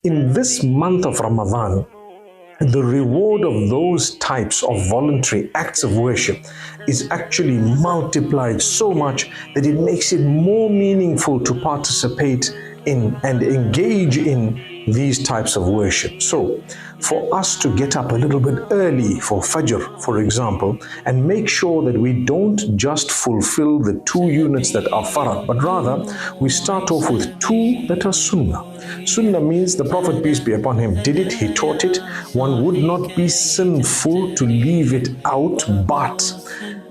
In this month of Ramadan, the reward of those types of voluntary acts of worship is actually multiplied so much that it makes it more meaningful to participate in and engage in these types of worship. So, for us to get up a little bit early for Fajr, for example, and make sure that we don't just fulfill the 2 units that are farad, but rather we start off with 2 that are sunnah. Sunnah means the Prophet, peace be upon him, did it, he taught it. One would not be sinful to leave it out, but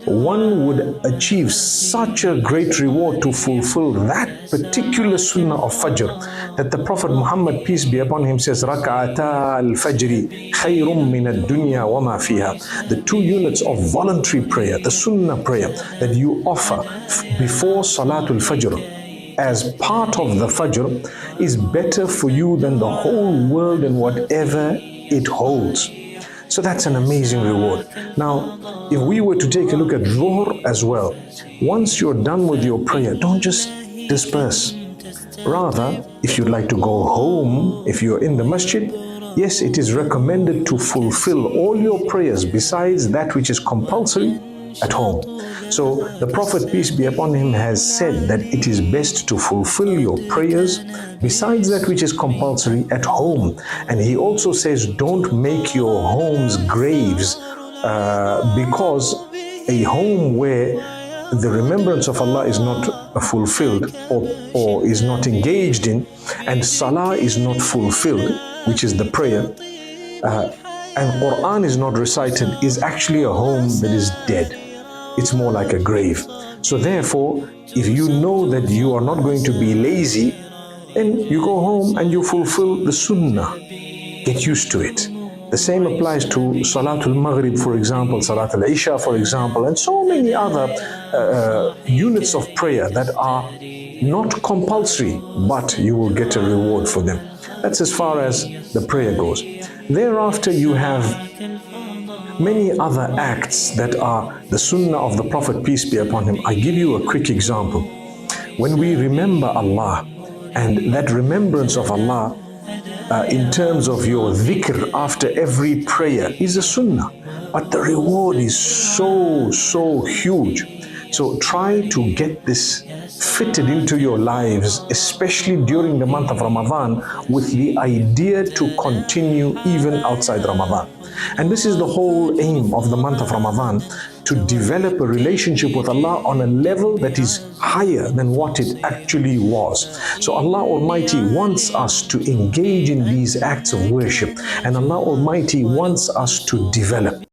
one would achieve such a great reward to fulfill that particular sunnah of Fajr that the Prophet Muhammad, peace be upon him, says, Rak'ata al-Fajri khayrum min ad-dunya wa ma fiha. The 2 units of voluntary prayer, the sunnah prayer that you offer before Salatul Fajr as part of the Fajr is better for you than the whole world and whatever it holds. So that's an amazing reward. Now, if we were to take a look at Dhuhr as well, once you're done with your prayer, don't just disperse. Rather, if you'd like to go home, if you're in the masjid, yes, it is recommended to fulfill all your prayers besides that which is compulsory at home. So the Prophet, peace be upon him, has said that it is best to fulfill your prayers besides that which is compulsory at home. And he also says, don't make your homes graves, because a home where the remembrance of Allah is not fulfilled or is not engaged in, and Salah is not fulfilled, which is the prayer, and Quran is not recited, is actually a home that is dead. It's more like a grave. So therefore, if you know that you are not going to be lazy, then you go home and you fulfill the sunnah. Get used to it. The same applies to Salatul Maghrib, for example, Salatul Isha, for example, and so many other units of prayer that are not compulsory, but you will get a reward for them. That's as far as the prayer goes. Thereafter, you have many other acts that are the sunnah of the Prophet, peace be upon him. I give you a quick example. When we remember Allah, and that remembrance of Allah in terms of your dhikr after every prayer is a sunnah, but the reward is so huge. So try to get this fitted into your lives, especially during the month of Ramadan, with the idea to continue even outside Ramadan. And this is the whole aim of the month of Ramadan, to develop a relationship with Allah on a level that is higher than what it actually was. So Allah Almighty wants us to engage in these acts of worship, and Allah Almighty wants us to develop.